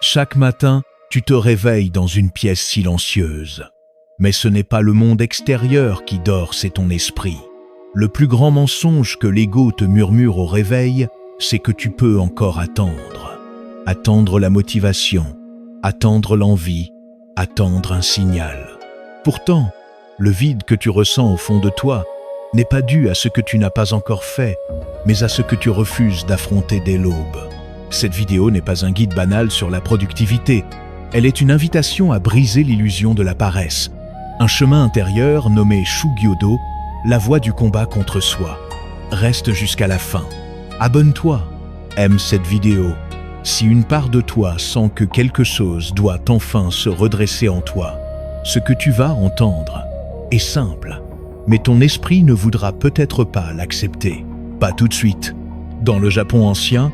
Chaque matin, tu te réveilles dans une pièce silencieuse. Mais ce n'est pas le monde extérieur qui dort, c'est ton esprit. Le plus grand mensonge que l'ego te murmure au réveil, c'est que tu peux encore attendre. Attendre la motivation, attendre l'envie, attendre un signal. Pourtant, le vide que tu ressens au fond de toi n'est pas dû à ce que tu n'as pas encore fait, mais à ce que tu refuses d'affronter dès l'aube. Cette vidéo n'est pas un guide banal sur la productivité. Elle est une invitation à briser l'illusion de la paresse. Un chemin intérieur nommé Shugyo-do, la voie du combat contre soi. Reste jusqu'à la fin. Abonne-toi. Aime cette vidéo. Si une part de toi sent que quelque chose doit enfin se redresser en toi, ce que tu vas entendre est simple, mais ton esprit ne voudra peut-être pas l'accepter. Pas tout de suite. Dans le Japon ancien,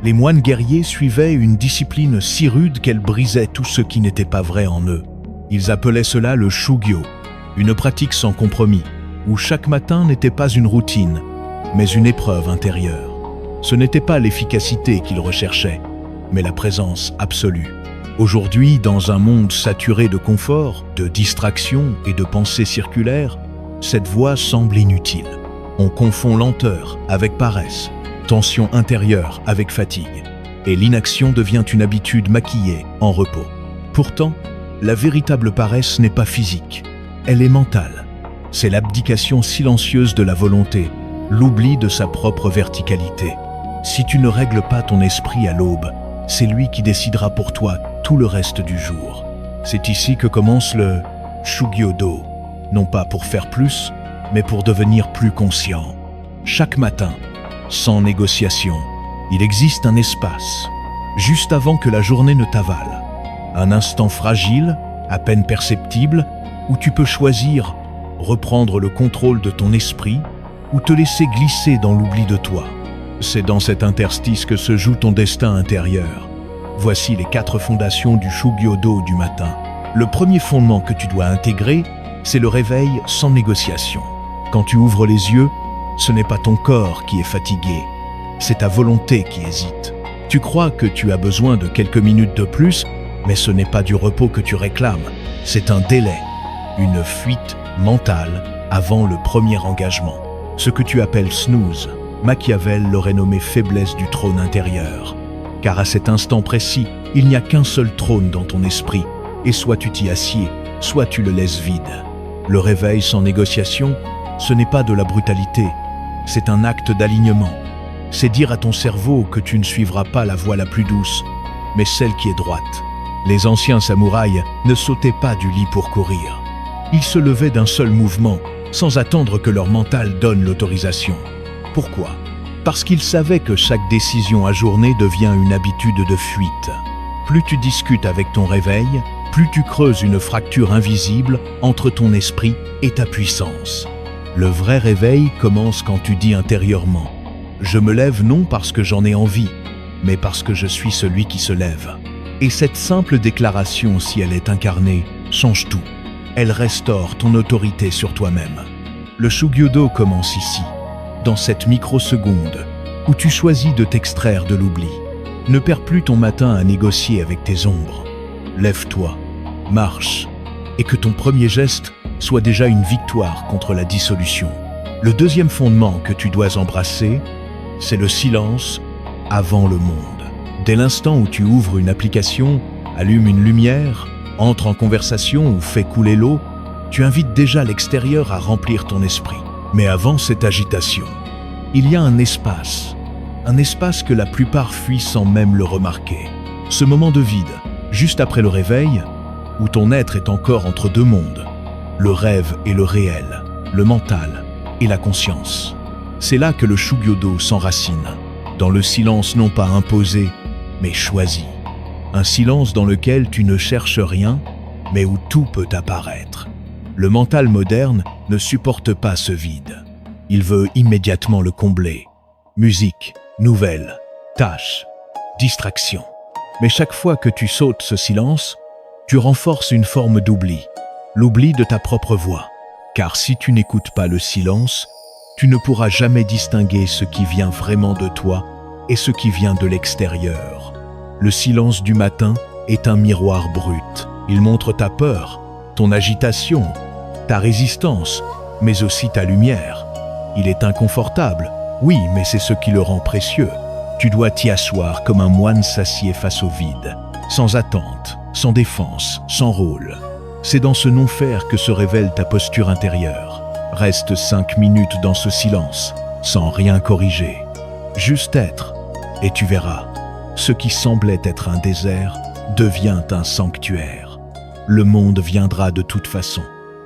les moines guerriers suivaient une discipline si rude qu'elle brisait tout ce qui n'était pas vrai en eux. Ils appelaient cela le Shugyo, une pratique sans compromis, où chaque matin n'était pas une routine, mais une épreuve intérieure. Ce n'était pas l'efficacité qu'ils recherchaient, mais la présence absolue. Aujourd'hui, dans un monde saturé de confort, de distractions et de pensées circulaires, cette voie semble inutile. On confond lenteur avec paresse, tension intérieure avec fatigue, et l'inaction devient une habitude maquillée en repos. Pourtant, la véritable paresse n'est pas physique, elle est mentale. C'est l'abdication silencieuse de la volonté, l'oubli de sa propre verticalité. Si tu ne règles pas ton esprit à l'aube, c'est lui qui décidera pour toi tout le reste du jour. C'est ici que commence le Shugyo-do, non pas pour faire plus, mais pour devenir plus conscient. Chaque matin, sans négociation, il existe un espace, juste avant que la journée ne t'avale. Un instant fragile, à peine perceptible, où tu peux choisir reprendre le contrôle de ton esprit ou te laisser glisser dans l'oubli de toi. C'est dans cet interstice que se joue ton destin intérieur. Voici les 4 fondations du Shugyo-do du matin. Le premier fondement que tu dois intégrer, c'est le réveil sans négociation. Quand tu ouvres les yeux, ce n'est pas ton corps qui est fatigué, c'est ta volonté qui hésite. Tu crois que tu as besoin de quelques minutes de plus, mais ce n'est pas du repos que tu réclames, c'est un délai, une fuite mentale avant le premier engagement. Ce que tu appelles snooze, Machiavel l'aurait nommé faiblesse du trône intérieur. Car à cet instant précis, il n'y a qu'un seul trône dans ton esprit, et soit tu t'y assieds, soit tu le laisses vide. Le réveil sans négociation, ce n'est pas de la brutalité, c'est un acte d'alignement. C'est dire à ton cerveau que tu ne suivras pas la voie la plus douce, mais celle qui est droite. Les anciens samouraïs ne sautaient pas du lit pour courir. Ils se levaient d'un seul mouvement, sans attendre que leur mental donne l'autorisation. Pourquoi ? Parce qu'ils savaient que chaque décision ajournée devient une habitude de fuite. Plus tu discutes avec ton réveil, plus tu creuses une fracture invisible entre ton esprit et ta puissance. Le vrai réveil commence quand tu dis intérieurement « Je me lève non parce que j'en ai envie, mais parce que je suis celui qui se lève ». Et cette simple déclaration, si elle est incarnée, change tout. Elle restaure ton autorité sur toi-même. Le Shugyo-do commence ici, dans cette microseconde où tu choisis de t'extraire de l'oubli. Ne perds plus ton matin à négocier avec tes ombres. Lève-toi, marche, et que ton premier geste soit déjà une victoire contre la dissolution. Le deuxième fondement que tu dois embrasser, c'est le silence avant le monde. Dès l'instant où tu ouvres une application, allumes une lumière, entres en conversation ou fais couler l'eau, tu invites déjà l'extérieur à remplir ton esprit. Mais avant cette agitation, il y a un espace que la plupart fuient sans même le remarquer. Ce moment de vide, juste après le réveil, où ton être est encore entre deux mondes, le rêve et le réel, le mental et la conscience. C'est là que le Shugyo-do s'enracine, dans le silence non pas imposé, mais choisi. Un silence dans lequel tu ne cherches rien, mais où tout peut apparaître. Le mental moderne ne supporte pas ce vide. Il veut immédiatement le combler. Musique, nouvelles, tâches, distractions. Mais chaque fois que tu sautes ce silence, tu renforces une forme d'oubli, l'oubli de ta propre voix. Car si tu n'écoutes pas le silence, tu ne pourras jamais distinguer ce qui vient vraiment de toi et ce qui vient de l'extérieur. Le silence du matin est un miroir brut. Il montre ta peur, ton agitation, ta résistance, mais aussi ta lumière. Il est inconfortable, oui, mais c'est ce qui le rend précieux. Tu dois t'y asseoir comme un moine s'assied face au vide, sans attente, sans défense, sans rôle. C'est dans ce non-faire que se révèle ta posture intérieure. Reste 5 minutes dans ce silence, sans rien corriger. Juste être, et tu verras, ce qui semblait être un désert devient un sanctuaire. Le monde viendra de toute façon,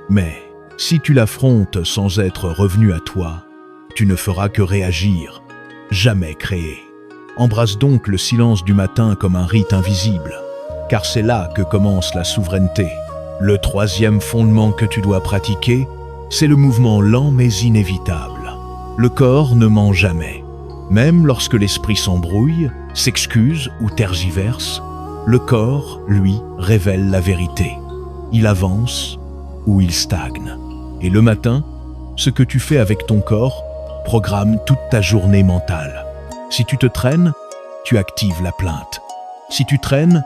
mais si tu l'affrontes sans être revenu à toi, tu ne feras que réagir, jamais créer. Embrasse donc le silence du matin comme un rite invisible, car c'est là que commence la souveraineté. Le 3e fondement que tu dois pratiquer, c'est le mouvement lent mais inévitable. Le corps ne ment jamais. Même lorsque l'esprit s'embrouille, s'excuse ou tergiverse, le corps, lui, révèle la vérité. Il avance ou il stagne. Et le matin, ce que tu fais avec ton corps programme toute ta journée mentale. Si tu te traînes, tu actives la plainte. Si tu traînes,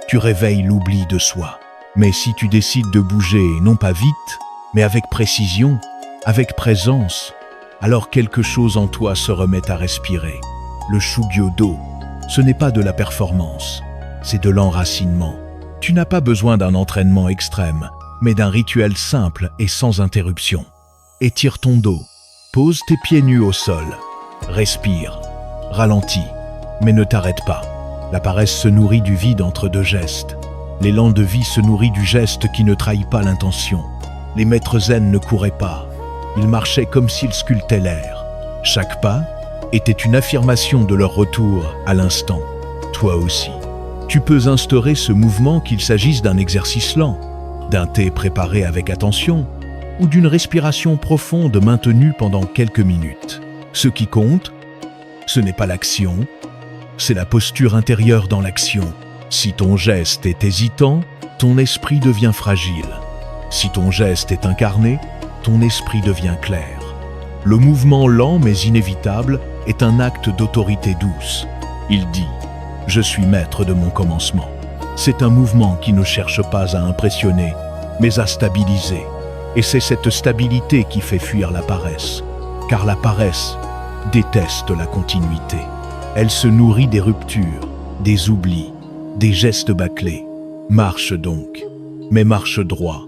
tu réveilles l'oubli de soi. Mais si tu décides de bouger, non pas vite, mais avec précision, avec présence, alors quelque chose en toi se remet à respirer. Le Shugyo-do, ce n'est pas de la performance, c'est de l'enracinement. Tu n'as pas besoin d'un entraînement extrême, mais d'un rituel simple et sans interruption. Étire ton dos, pose tes pieds nus au sol, respire, ralentis, mais ne t'arrête pas. La paresse se nourrit du vide entre 2 gestes. L'élan de vie se nourrit du geste qui ne trahit pas l'intention. Les maîtres zen ne couraient pas. Ils marchaient comme s'ils sculptaient l'air. Chaque pas était une affirmation de leur retour à l'instant. Toi aussi. Tu peux instaurer ce mouvement qu'il s'agisse d'un exercice lent, d'un thé préparé avec attention ou d'une respiration profonde maintenue pendant quelques minutes. Ce qui compte, ce n'est pas l'action, c'est la posture intérieure dans l'action. Si ton geste est hésitant, ton esprit devient fragile. Si ton geste est incarné, ton esprit devient clair. Le mouvement lent mais inévitable est un acte d'autorité douce. Il dit « Je suis maître de mon commencement ». C'est un mouvement qui ne cherche pas à impressionner, mais à stabiliser. Et c'est cette stabilité qui fait fuir la paresse. Car la paresse déteste la continuité. Elle se nourrit des ruptures, des oublis, des gestes bâclés. Marche donc, mais marche droit,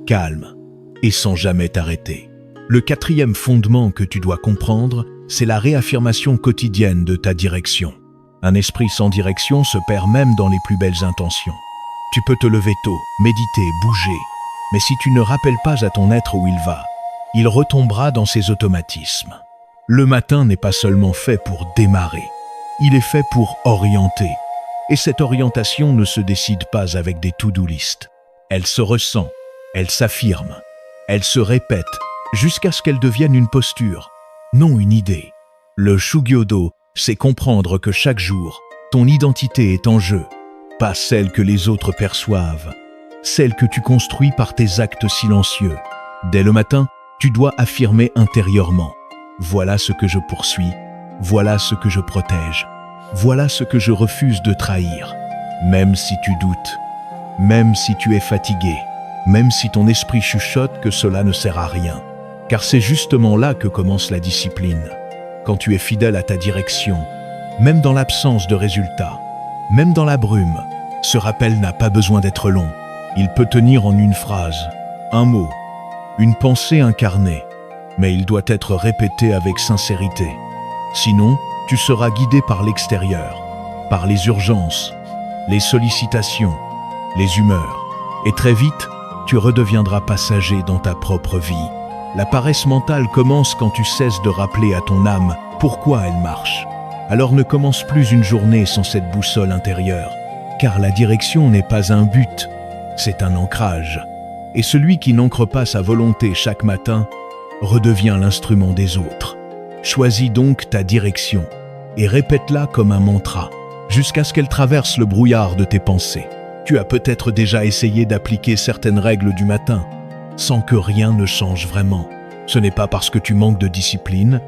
calme et sans jamais t'arrêter. Le 4e fondement que tu dois comprendre, c'est la réaffirmation quotidienne de ta direction. Un esprit sans direction se perd même dans les plus belles intentions. Tu peux te lever tôt, méditer, bouger, mais si tu ne rappelles pas à ton être où il va, il retombera dans ses automatismes. Le matin n'est pas seulement fait pour démarrer, il est fait pour orienter. Et cette orientation ne se décide pas avec des to-do list. Elle se ressent, elle s'affirme, elle se répète jusqu'à ce qu'elle devienne une posture, non une idée. Le Shugyo-do, c'est comprendre que chaque jour, ton identité est en jeu, pas celle que les autres perçoivent, celle que tu construis par tes actes silencieux. Dès le matin, tu dois affirmer intérieurement « Voilà ce que je poursuis, voilà ce que je protège, voilà ce que je refuse de trahir ». Même si tu doutes, même si tu es fatigué, même si ton esprit chuchote que cela ne sert à rien. Car c'est justement là que commence la discipline. Quand tu es fidèle à ta direction, même dans l'absence de résultats, même dans la brume, ce rappel n'a pas besoin d'être long. Il peut tenir en une phrase, un mot, une pensée incarnée, mais il doit être répété avec sincérité. Sinon, tu seras guidé par l'extérieur, par les urgences, les sollicitations, les humeurs. Et très vite, tu redeviendras passager dans ta propre vie. La paresse mentale commence quand tu cesses de rappeler à ton âme pourquoi elle marche. Alors ne commence plus une journée sans cette boussole intérieure, car la direction n'est pas un but, c'est un ancrage. Et celui qui n'ancre pas sa volonté chaque matin redevient l'instrument des autres. Choisis donc ta direction et répète-la comme un mantra, jusqu'à ce qu'elle traverse le brouillard de tes pensées. Tu as peut-être déjà essayé d'appliquer certaines règles du matin, sans que rien ne change vraiment. Ce n'est pas parce que tu manques de discipline,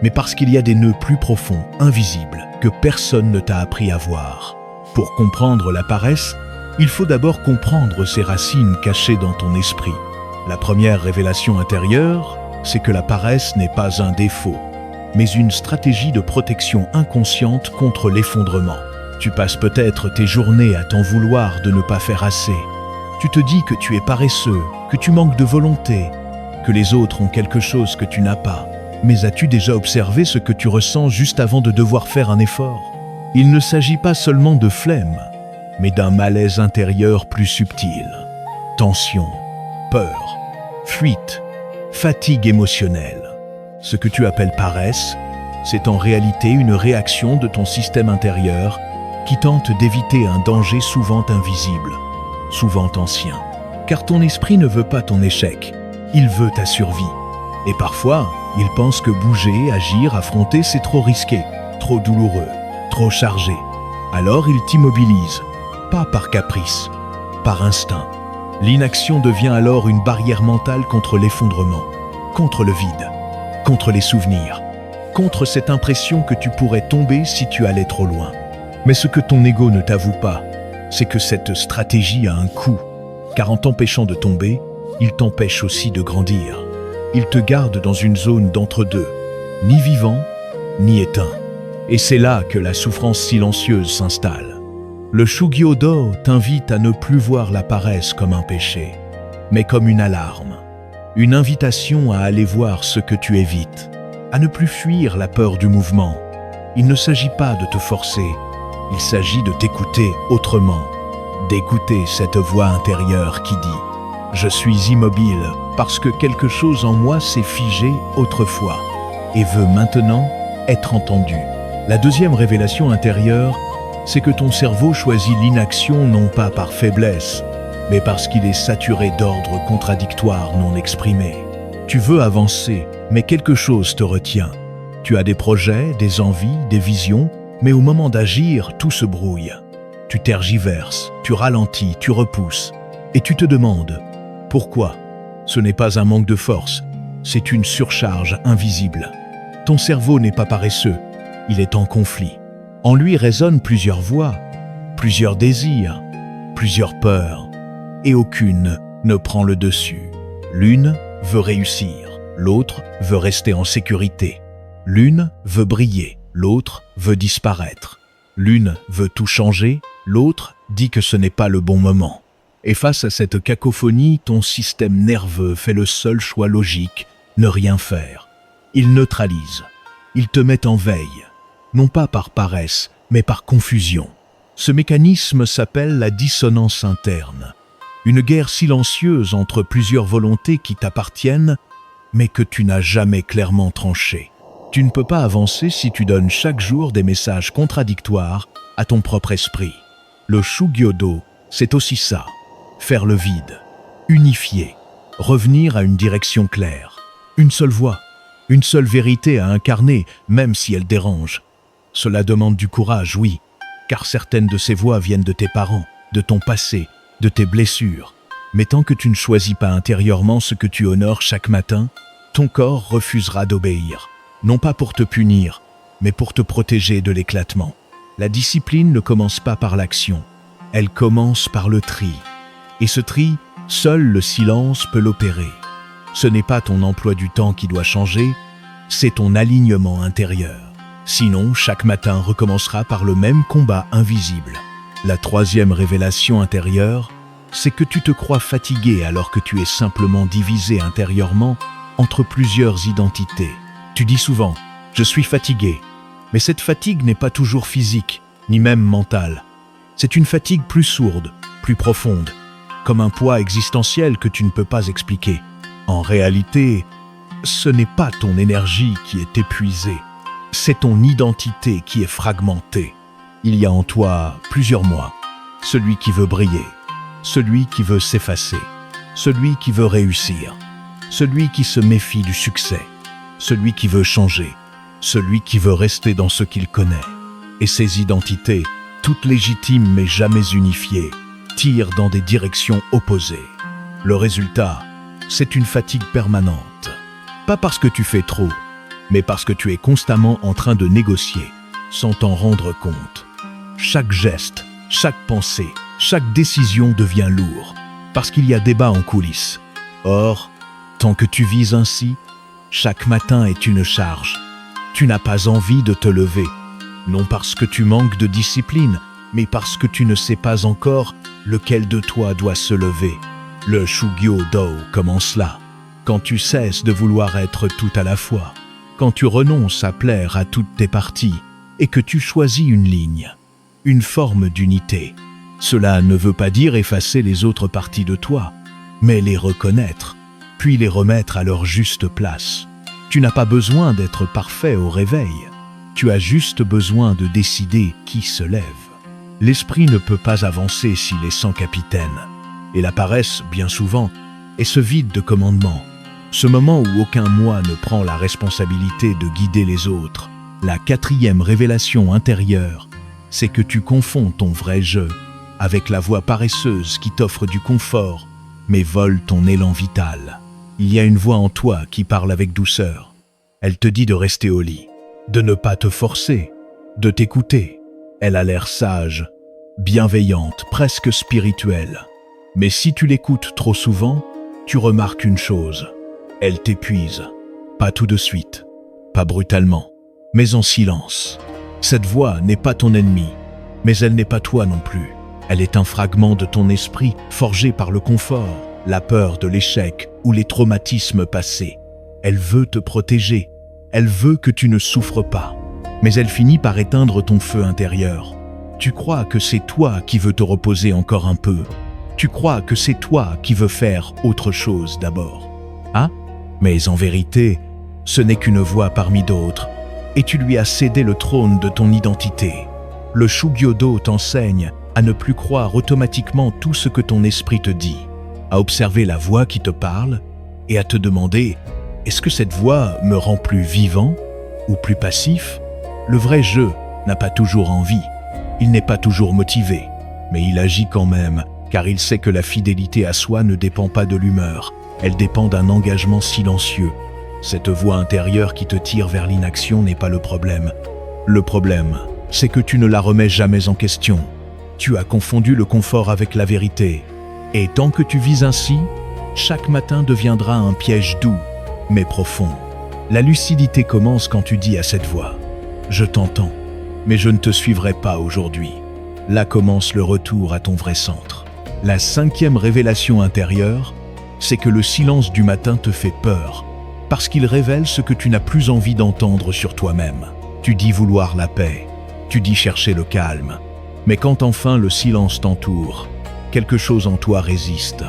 mais parce qu'il y a des nœuds plus profonds, invisibles, que personne ne t'a appris à voir. Pour comprendre la paresse, il faut d'abord comprendre ses racines cachées dans ton esprit. La première révélation intérieure, c'est que la paresse n'est pas un défaut, mais une stratégie de protection inconsciente contre l'effondrement. Tu passes peut-être tes journées à t'en vouloir de ne pas faire assez. Tu te dis que tu es paresseux, que tu manques de volonté, que les autres ont quelque chose que tu n'as pas. Mais as-tu déjà observé ce que tu ressens juste avant de devoir faire un effort? Il ne s'agit pas seulement de flemme, mais d'un malaise intérieur plus subtil. Tension, peur, fuite, fatigue émotionnelle. Ce que tu appelles paresse, c'est en réalité une réaction de ton système intérieur qui tente d'éviter un danger souvent invisible, souvent ancien. Car ton esprit ne veut pas ton échec, il veut ta survie. Et parfois, il pense que bouger, agir, affronter, c'est trop risqué, trop douloureux, trop chargé. Alors il t'immobilise, pas par caprice, par instinct. L'inaction devient alors une barrière mentale contre l'effondrement, contre le vide, contre les souvenirs, contre cette impression que tu pourrais tomber si tu allais trop loin. Mais ce que ton ego ne t'avoue pas, c'est que cette stratégie a un coût, car en t'empêchant de tomber, il t'empêche aussi de grandir. Il te garde dans une zone d'entre-deux, ni vivant, ni éteint. Et c'est là que la souffrance silencieuse s'installe. Le Shugyo-do t'invite à ne plus voir la paresse comme un péché, mais comme une alarme. Une invitation à aller voir ce que tu évites, à ne plus fuir la peur du mouvement. Il ne s'agit pas de te forcer, il s'agit de t'écouter autrement, d'écouter cette voix intérieure qui dit « Je suis immobile parce que quelque chose en moi s'est figé autrefois et veut maintenant être entendu. » La deuxième révélation intérieure, c'est que ton cerveau choisit l'inaction non pas par faiblesse, mais parce qu'il est saturé d'ordres contradictoires non exprimés. Tu veux avancer, mais quelque chose te retient. Tu as des projets, des envies, des visions, mais au moment d'agir, tout se brouille. Tu tergiverses, tu ralentis, tu repousses, et tu te demandes « Pourquoi ?» Ce n'est pas un manque de force, c'est une surcharge invisible. Ton cerveau n'est pas paresseux, il est en conflit. En lui résonnent plusieurs voix, plusieurs désirs, plusieurs peurs, et aucune ne prend le dessus. L'une veut réussir, l'autre veut rester en sécurité. L'une veut briller, l'autre veut disparaître. L'une veut tout changer, l'autre dit que ce n'est pas le bon moment. Et face à cette cacophonie, ton système nerveux fait le seul choix logique, ne rien faire. Il neutralise, il te met en veille, non pas par paresse, mais par confusion. Ce mécanisme s'appelle la dissonance interne, une guerre silencieuse entre plusieurs volontés qui t'appartiennent, mais que tu n'as jamais clairement tranchées. Tu ne peux pas avancer si tu donnes chaque jour des messages contradictoires à ton propre esprit. Le Shugyo-do, c'est aussi ça. Faire le vide, unifier, revenir à une direction claire, une seule voix, une seule vérité à incarner, même si elle dérange. Cela demande du courage, oui, car certaines de ces voix viennent de tes parents, de ton passé, de tes blessures. Mais tant que tu ne choisis pas intérieurement ce que tu honores chaque matin, ton corps refusera d'obéir, non pas pour te punir, mais pour te protéger de l'éclatement. La discipline ne commence pas par l'action, elle commence par le tri. Et ce tri, seul le silence peut l'opérer. Ce n'est pas ton emploi du temps qui doit changer, c'est ton alignement intérieur. Sinon, chaque matin recommencera par le même combat invisible. La troisième révélation intérieure, c'est que tu te crois fatigué alors que tu es simplement divisé intérieurement entre plusieurs identités. Tu dis souvent « je suis fatigué », mais cette fatigue n'est pas toujours physique, ni même mentale. C'est une fatigue plus sourde, plus profonde, comme un poids existentiel que tu ne peux pas expliquer. En réalité, ce n'est pas ton énergie qui est épuisée, c'est ton identité qui est fragmentée. Il y a en toi plusieurs moi, celui qui veut briller, celui qui veut s'effacer, celui qui veut réussir, celui qui se méfie du succès, celui qui veut changer, celui qui veut rester dans ce qu'il connaît. Et ces identités, toutes légitimes mais jamais unifiées, tirent dans des directions opposées. Le résultat, c'est une fatigue permanente. Pas parce que tu fais trop, mais parce que tu es constamment en train de négocier, sans t'en rendre compte. Chaque geste, Chaque pensée, chaque décision devient lourde, parce qu'il y a débat en coulisses. Or, tant que tu vises ainsi, chaque matin est une charge. Tu n'as pas envie de te lever, non parce que tu manques de discipline, mais parce que tu ne sais pas encore lequel de toi doit se lever. Le Shugyo-do commence là, quand tu cesses de vouloir être tout à la fois, quand tu renonces à plaire à toutes tes parties et que tu choisis une ligne, une forme d'unité. Cela ne veut pas dire effacer les autres parties de toi, mais les reconnaître, puis les remettre à leur juste place. Tu n'as pas besoin d'être parfait au réveil, tu as juste besoin de décider qui se lève. L'esprit ne peut pas avancer s'il est sans capitaine, et la paresse, bien souvent, est ce vide de commandement, ce moment où aucun moi ne prend la responsabilité de guider les autres. La 4e révélation intérieure, c'est que tu confonds ton vrai jeu avec la voix paresseuse qui t'offre du confort, mais vole ton élan vital. Il y a une voix en toi qui parle avec douceur. Elle te dit de rester au lit, de ne pas te forcer, de t'écouter. Elle a l'air sage, bienveillante, presque spirituelle. Mais si tu l'écoutes trop souvent, tu remarques une chose. Elle t'épuise. Pas tout de suite, pas brutalement, mais en silence. Cette voix n'est pas ton ennemi, mais elle n'est pas toi non plus. Elle est un fragment de ton esprit forgé par le confort, la peur de l'échec ou les traumatismes passés. Elle veut te protéger, elle veut que tu ne souffres pas, mais elle finit par éteindre ton feu intérieur. Tu crois que c'est toi qui veux te reposer encore un peu. Tu crois que c'est toi qui veux faire autre chose d'abord. Ah, mais en vérité, ce n'est qu'une voix parmi d'autres, et tu lui as cédé le trône de ton identité. Le Shugyo-do t'enseigne à ne plus croire automatiquement tout ce que ton esprit te dit, à observer la voix qui te parle et à te demander « Est-ce que cette voix me rend plus vivant ou plus passif ?» Le vrai jeu n'a pas toujours envie, il n'est pas toujours motivé, mais il agit quand même, car il sait que la fidélité à soi ne dépend pas de l'humeur, elle dépend d'un engagement silencieux. Cette voix intérieure qui te tire vers l'inaction n'est pas le problème. Le problème, c'est que tu ne la remets jamais en question. Tu as confondu le confort avec la vérité. Et tant que tu vis ainsi, chaque matin deviendra un piège doux, mais profond. La lucidité commence quand tu dis à cette voix « Je t'entends, mais je ne te suivrai pas aujourd'hui ». Là commence le retour à ton vrai centre. La 5e révélation intérieure, c'est que le silence du matin te fait peur, parce qu'il révèle ce que tu n'as plus envie d'entendre sur toi-même. Tu dis vouloir la paix, tu dis chercher le calme, mais quand enfin le silence t'entoure, quelque chose en toi résiste.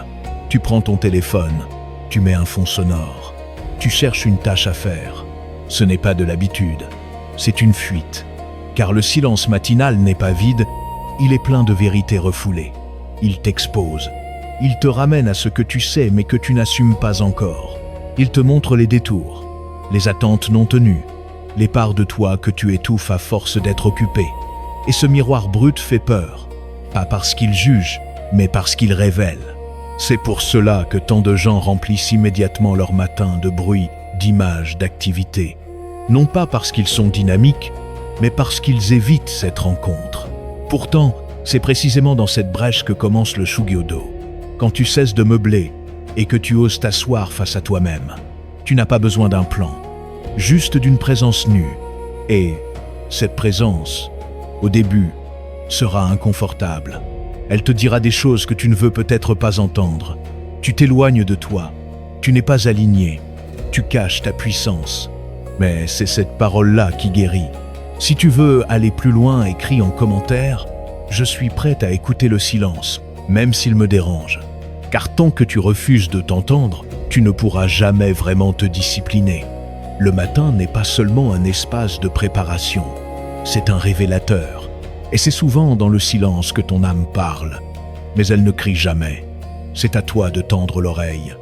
Tu prends ton téléphone, tu mets un fond sonore, tu cherches une tâche à faire. Ce n'est pas de l'habitude, c'est une fuite, car le silence matinal n'est pas vide, il est plein de vérités refoulées. Il t'expose, il te ramène à ce que tu sais mais que tu n'assumes pas encore. Il te montre les détours, les attentes non tenues, les parts de toi que tu étouffes à force d'être occupé. Et ce miroir brut fait peur, pas parce qu'il juge, mais parce qu'il révèle. C'est pour cela que tant de gens remplissent immédiatement leur matin de bruit, d'images, d'activités. Non pas parce qu'ils sont dynamiques, mais parce qu'ils évitent cette rencontre. Pourtant, c'est précisément dans cette brèche que commence le Shugyo-do. Quand tu cesses de meubler et que tu oses t'asseoir face à toi-même, tu n'as pas besoin d'un plan, juste d'une présence nue. Et cette présence, au début, sera inconfortable. Elle te dira des choses que tu ne veux peut-être pas entendre. Tu t'éloignes de toi, tu n'es pas aligné, tu caches ta puissance. Mais c'est cette parole-là qui guérit. Si tu veux aller plus loin, écris en commentaire « Je suis prête à écouter le silence, même s'il me dérange ». Car tant que tu refuses de t'entendre, tu ne pourras jamais vraiment te discipliner. Le matin n'est pas seulement un espace de préparation, c'est un révélateur. Et c'est souvent dans le silence que ton âme parle. Mais elle ne crie jamais. C'est à toi de tendre l'oreille,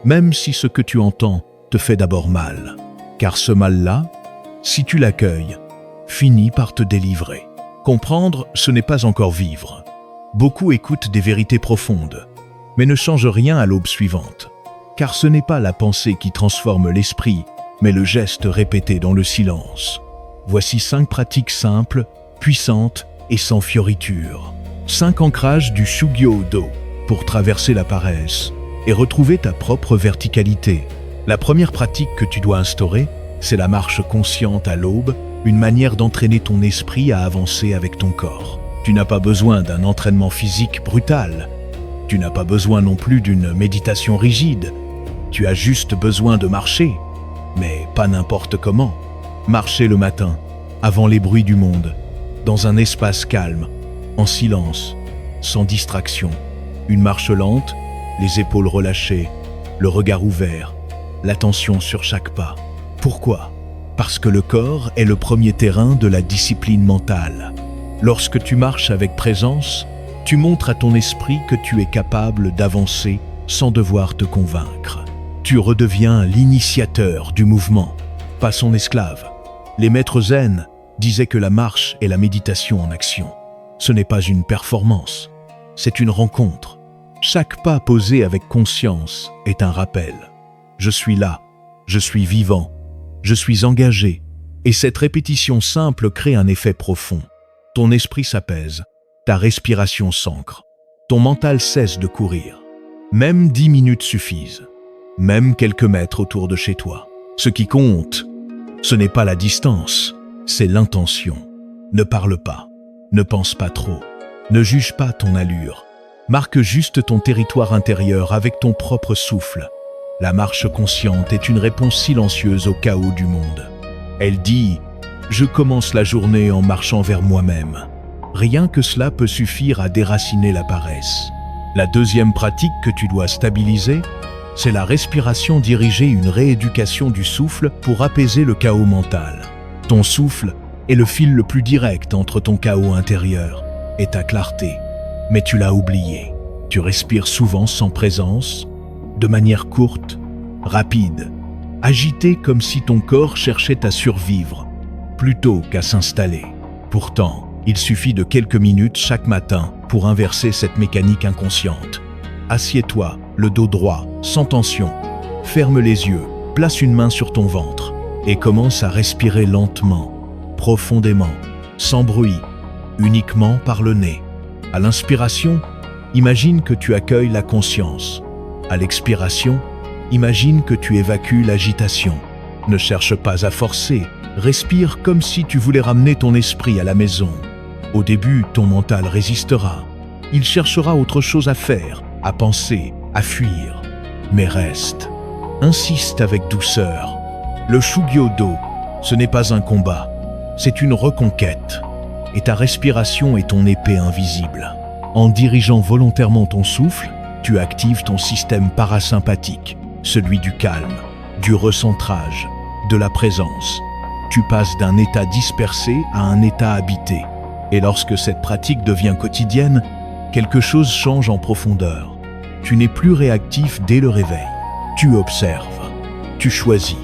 même si ce que tu entends te fait d'abord mal. Car ce mal-là, si tu l'accueilles, finit par te délivrer. Comprendre, ce n'est pas encore vivre. Beaucoup écoutent des vérités profondes, mais ne changent rien à l'aube suivante. Car ce n'est pas la pensée qui transforme l'esprit, mais le geste répété dans le silence. Voici 5 pratiques simples, puissantes et sans fioriture. 5 ancrages du Shugyo-do pour traverser la paresse et retrouver ta propre verticalité. La première pratique que tu dois instaurer, c'est la marche consciente à l'aube, une manière d'entraîner ton esprit à avancer avec ton corps. Tu n'as pas besoin d'un entraînement physique brutal. Tu n'as pas besoin non plus d'une méditation rigide. Tu as juste besoin de marcher, mais pas n'importe comment. Marcher le matin, avant les bruits du monde, dans un espace calme, en silence, sans distraction. Une marche lente, les épaules relâchées, le regard ouvert, l'attention sur chaque pas. Pourquoi ? Parce que le corps est le premier terrain de la discipline mentale. Lorsque tu marches avec présence, tu montres à ton esprit que tu es capable d'avancer sans devoir te convaincre. Tu redeviens l'initiateur du mouvement, pas son esclave. Les maîtres zen disaient que la marche est la méditation en action. Ce n'est pas une performance, c'est une rencontre. Chaque pas posé avec conscience est un rappel. Je suis là, je suis vivant, je suis engagé. Et cette répétition simple crée un effet profond. Ton esprit s'apaise, ta respiration s'ancre, ton mental cesse de courir. Même 10 minutes suffisent, même quelques mètres autour de chez toi. Ce qui compte, ce n'est pas la distance, c'est l'intention. Ne parle pas, ne pense pas trop, ne juge pas ton allure. Marque juste ton territoire intérieur avec ton propre souffle. La marche consciente est une réponse silencieuse au chaos du monde. Elle dit « Je commence la journée en marchant vers moi-même ». Rien que cela peut suffire à déraciner la paresse. La deuxième pratique que tu dois stabiliser, c'est la respiration dirigée, une rééducation du souffle pour apaiser le chaos mental. Ton souffle est le fil le plus direct entre ton chaos intérieur et ta clarté. Mais tu l'as oublié. Tu respires souvent sans présence, de manière courte, rapide, agité comme si ton corps cherchait à survivre, plutôt qu'à s'installer. Pourtant, il suffit de quelques minutes chaque matin pour inverser cette mécanique inconsciente. Assieds-toi, le dos droit, sans tension. Ferme les yeux, place une main sur ton ventre et commence à respirer lentement, profondément, sans bruit, uniquement par le nez. À l'inspiration, imagine que tu accueilles la conscience. À l'expiration, imagine que tu évacues l'agitation. Ne cherche pas à forcer, respire comme si tu voulais ramener ton esprit à la maison. Au début, ton mental résistera. Il cherchera autre chose à faire, à penser, à fuir. Mais reste. Insiste avec douceur. Le Shugyo-do, ce n'est pas un combat, c'est une reconquête. Et ta respiration est ton épée invisible. En dirigeant volontairement ton souffle, tu actives ton système parasympathique, celui du calme, du recentrage, de la présence. Tu passes d'un état dispersé à un état habité. Et lorsque cette pratique devient quotidienne, quelque chose change en profondeur. Tu n'es plus réactif dès le réveil. Tu observes, tu choisis,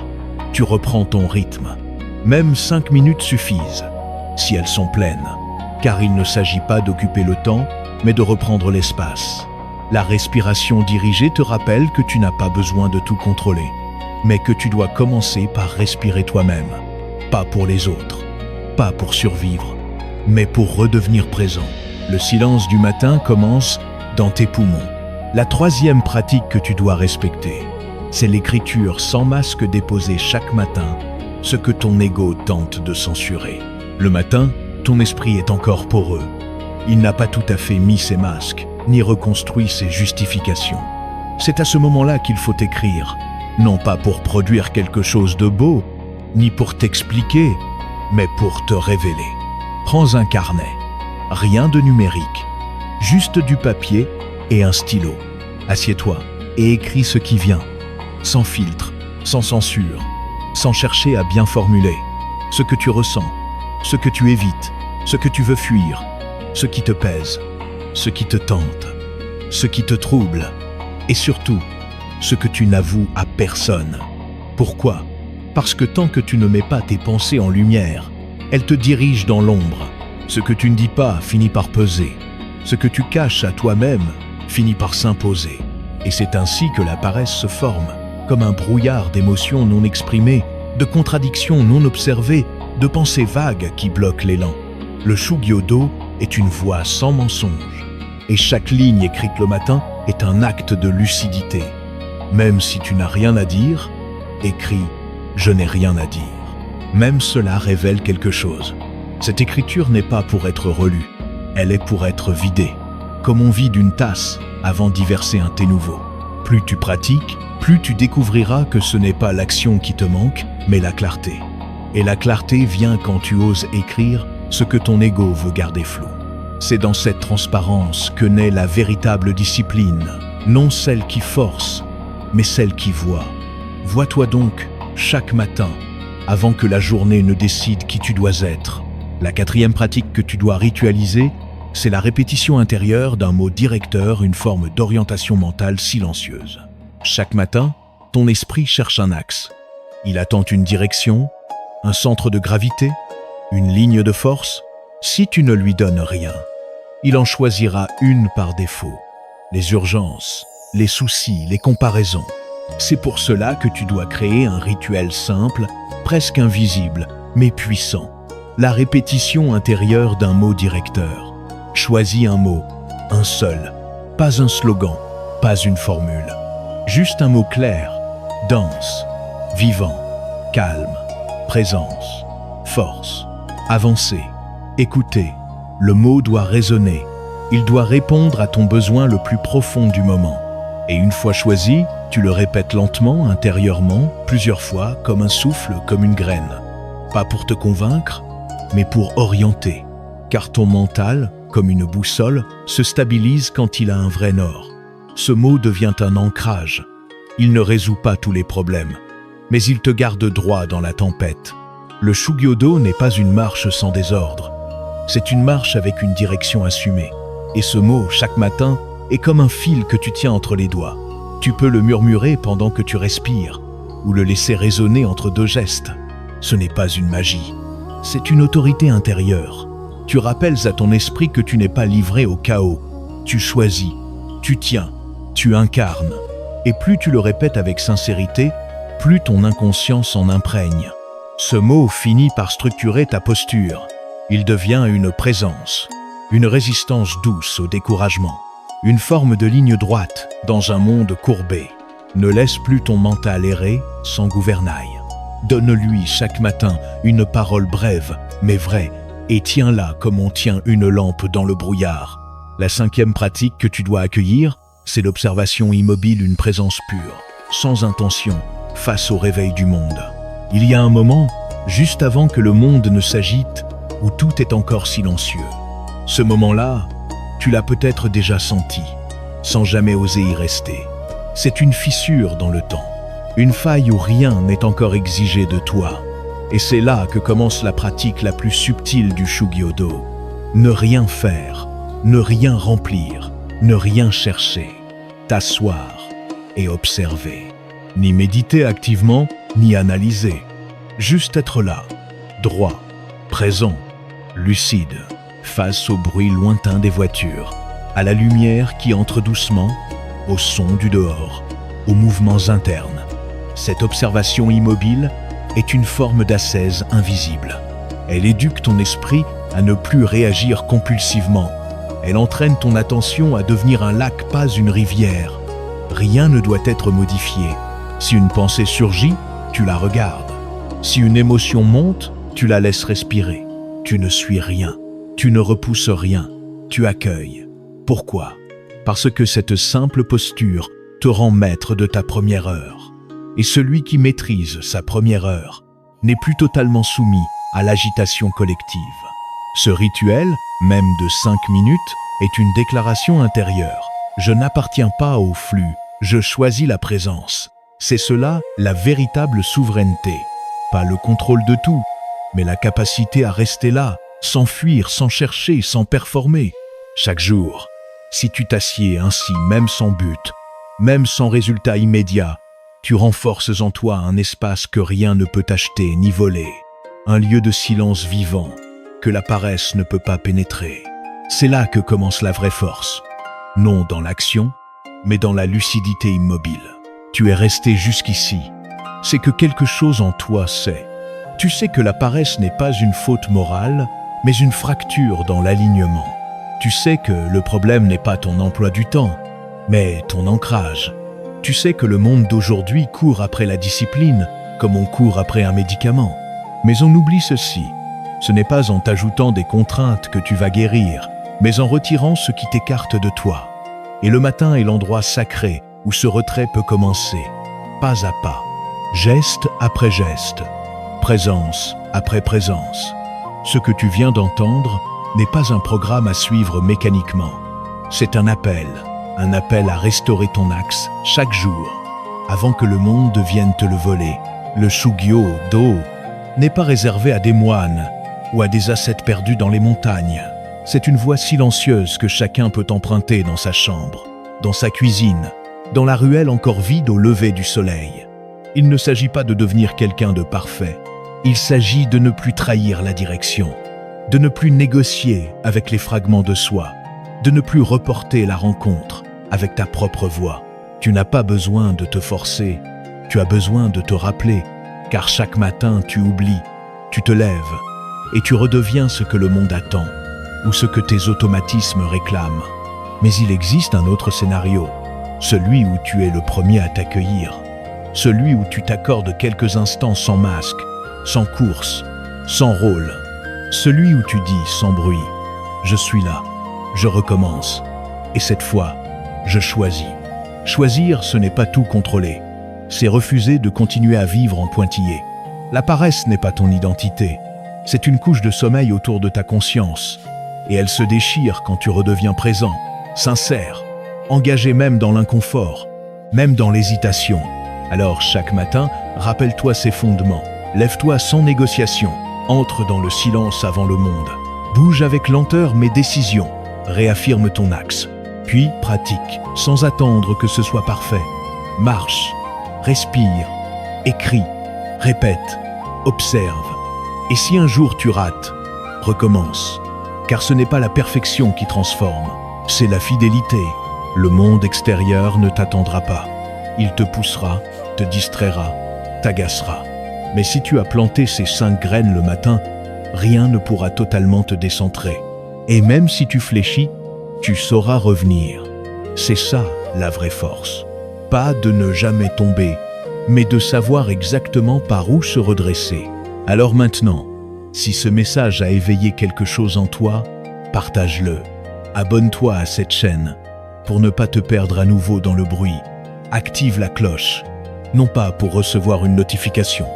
tu reprends ton rythme. Même 5 minutes suffisent, si elles sont pleines, car il ne s'agit pas d'occuper le temps, mais de reprendre l'espace. La respiration dirigée te rappelle que tu n'as pas besoin de tout contrôler, mais que tu dois commencer par respirer toi-même. Pas pour les autres, pas pour survivre, mais pour redevenir présent. Le silence du matin commence dans tes poumons. La troisième pratique que tu dois respecter, c'est l'écriture sans masque déposée chaque matin, ce que ton ego tente de censurer. Le matin, ton esprit est encore poreux. Il n'a pas tout à fait mis ses masques, ni reconstruit ses justifications. C'est à ce moment-là qu'il faut écrire, non pas pour produire quelque chose de beau, ni pour t'expliquer, mais pour te révéler. Prends un carnet, rien de numérique, juste du papier et un stylo. Assieds-toi et écris ce qui vient, sans filtre, sans censure, sans chercher à bien formuler. Ce que tu ressens, ce que tu évites, ce que tu veux fuir, ce qui te pèse, ce qui te tente, ce qui te trouble, et surtout, ce que tu n'avoues à personne. Pourquoi ? Parce que tant que tu ne mets pas tes pensées en lumière, elles te dirigent dans l'ombre. Ce que tu ne dis pas finit par peser. Ce que tu caches à toi-même finit par s'imposer. Et c'est ainsi que la paresse se forme, comme un brouillard d'émotions non exprimées, de contradictions non observées, de pensées vagues qui bloquent l'élan. Le Shugyo-do est une voix sans mensonge. Et chaque ligne écrite le matin est un acte de lucidité. Même si tu n'as rien à dire, écris « Je n'ai rien à dire ». Même cela révèle quelque chose. Cette écriture n'est pas pour être relue, elle est pour être vidée. Comme on vide une tasse avant d'y verser un thé nouveau. Plus tu pratiques, plus tu découvriras que ce n'est pas l'action qui te manque, mais la clarté. Et la clarté vient quand tu oses écrire ce que ton ego veut garder flou. C'est dans cette transparence que naît la véritable discipline, non celle qui force, mais celle qui voit. Vois-toi donc chaque matin, avant que la journée ne décide qui tu dois être. La quatrième pratique que tu dois ritualiser, c'est la répétition intérieure d'un mot directeur, une forme d'orientation mentale silencieuse. Chaque matin, ton esprit cherche un axe. Il attend une direction, un centre de gravité, une ligne de force. Si tu ne lui donnes rien, il en choisira une par défaut. Les urgences, les soucis, les comparaisons. C'est pour cela que tu dois créer un rituel simple, presque invisible, mais puissant. La répétition intérieure d'un mot directeur. Choisis un mot, un seul, pas un slogan, pas une formule. Juste un mot clair, dense, vivant, calme, présence, force, avancer, écouter. Le mot doit résonner. Il doit répondre à ton besoin le plus profond du moment. Et une fois choisi, tu le répètes lentement, intérieurement, plusieurs fois, comme un souffle, comme une graine. Pas pour te convaincre, mais pour orienter. Car ton mental, comme une boussole, se stabilise quand il a un vrai nord. Ce mot devient un ancrage. Il ne résout pas tous les problèmes, mais il te garde droit dans la tempête. Le Shugyo-do n'est pas une marche sans désordre. C'est une marche avec une direction assumée. Et ce mot, chaque matin, est comme un fil que tu tiens entre les doigts. Tu peux le murmurer pendant que tu respires, ou le laisser résonner entre deux gestes. Ce n'est pas une magie, c'est une autorité intérieure. Tu rappelles à ton esprit que tu n'es pas livré au chaos. Tu choisis, tu tiens, tu incarnes. Et plus tu le répètes avec sincérité, plus ton inconscient s'en imprègne. Ce mot finit par structurer ta posture. Il devient une présence, une résistance douce au découragement, une forme de ligne droite dans un monde courbé. Ne laisse plus ton mental errer sans gouvernail. Donne-lui chaque matin une parole brève, mais vraie, et tiens-la comme on tient une lampe dans le brouillard. La cinquième pratique que tu dois accueillir, c'est l'observation immobile, une présence pure, sans intention, face au réveil du monde. Il y a un moment, juste avant que le monde ne s'agite, où tout est encore silencieux. Ce moment-là, tu l'as peut-être déjà senti, sans jamais oser y rester. C'est une fissure dans le temps, une faille où rien n'est encore exigé de toi. Et c'est là que commence la pratique la plus subtile du Shugyo-do. Ne rien faire, ne rien remplir, ne rien chercher. T'asseoir et observer. Ni méditer activement, ni analyser. Juste être là, droit, présent, lucide, face au bruit lointain des voitures, à la lumière qui entre doucement, au son du dehors, aux mouvements internes. Cette observation immobile est une forme d'ascèse invisible. Elle éduque ton esprit à ne plus réagir compulsivement. Elle entraîne ton attention à devenir un lac, pas une rivière. Rien ne doit être modifié. Si une pensée surgit, tu la regardes. Si une émotion monte, tu la laisses respirer. Tu ne suis rien. Tu ne repousses rien. Tu accueilles. Pourquoi ? Parce que cette simple posture te rend maître de ta première heure. Et celui qui maîtrise sa première heure n'est plus totalement soumis à l'agitation collective. Ce rituel, même de 5 minutes, est une déclaration intérieure. Je n'appartiens pas au flux, je choisis la présence. C'est cela la véritable souveraineté. Pas le contrôle de tout, mais la capacité à rester là, sans fuir, sans chercher, sans performer. Chaque jour, si tu t'assieds ainsi, même sans but, même sans résultat immédiat, tu renforces en toi un espace que rien ne peut acheter ni voler. Un lieu de silence vivant que la paresse ne peut pas pénétrer. C'est là que commence la vraie force. Non dans l'action, mais dans la lucidité immobile. Tu es resté jusqu'ici. C'est que quelque chose en toi sait. Tu sais que la paresse n'est pas une faute morale, mais une fracture dans l'alignement. Tu sais que le problème n'est pas ton emploi du temps, mais ton ancrage. Tu sais que le monde d'aujourd'hui court après la discipline comme on court après un médicament. Mais on oublie ceci. Ce n'est pas en t'ajoutant des contraintes que tu vas guérir, mais en retirant ce qui t'écarte de toi. Et le matin est l'endroit sacré où ce retrait peut commencer, pas à pas, geste après geste, présence après présence. Ce que tu viens d'entendre n'est pas un programme à suivre mécaniquement. C'est un appel à restaurer ton axe chaque jour, avant que le monde vienne te le voler. Le Shugyo-do n'est pas réservé à des moines ou à des ascètes perdus dans les montagnes. C'est une voie silencieuse que chacun peut emprunter dans sa chambre, dans sa cuisine, dans la ruelle encore vide au lever du soleil. Il ne s'agit pas de devenir quelqu'un de parfait. Il s'agit de ne plus trahir la direction, de ne plus négocier avec les fragments de soi, de ne plus reporter la rencontre avec ta propre voix. Tu n'as pas besoin de te forcer, tu as besoin de te rappeler, car chaque matin tu oublies, tu te lèves et tu redeviens ce que le monde attend ou ce que tes automatismes réclament. Mais il existe un autre scénario, celui où tu es le premier à t'accueillir, celui où tu t'accordes quelques instants sans masque, sans course, sans rôle, celui où tu dis sans bruit « Je suis là, je recommence, et cette fois, je choisis ». Choisir, ce n'est pas tout contrôler, c'est refuser de continuer à vivre en pointillé. La paresse n'est pas ton identité, c'est une couche de sommeil autour de ta conscience, et elle se déchire quand tu redeviens présent, sincère, engagé même dans l'inconfort, même dans l'hésitation. Alors chaque matin, rappelle-toi ces fondements, lève-toi sans négociation, entre dans le silence avant le monde, bouge avec lenteur mais décision, réaffirme ton axe, puis pratique, sans attendre que ce soit parfait. Marche, respire, écris, répète, observe. Et si un jour tu rates, recommence. Car ce n'est pas la perfection qui transforme, c'est la fidélité. Le monde extérieur ne t'attendra pas. Il te poussera, te distraira, t'agacera. Mais si tu as planté ces 5 graines le matin, rien ne pourra totalement te décentrer. Et même si tu fléchis, tu sauras revenir. C'est ça la vraie force. Pas de ne jamais tomber, mais de savoir exactement par où se redresser. Alors maintenant, si ce message a éveillé quelque chose en toi, partage-le. Abonne-toi à cette chaîne pour ne pas te perdre à nouveau dans le bruit. Active la cloche, non pas pour recevoir une notification,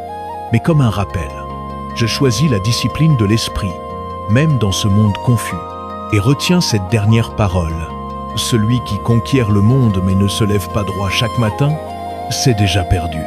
mais comme un rappel. Je choisis la discipline de l'esprit, même dans ce monde confus. Et retiens cette dernière parole. Celui qui conquiert le monde mais ne se lève pas droit chaque matin, c'est déjà perdu.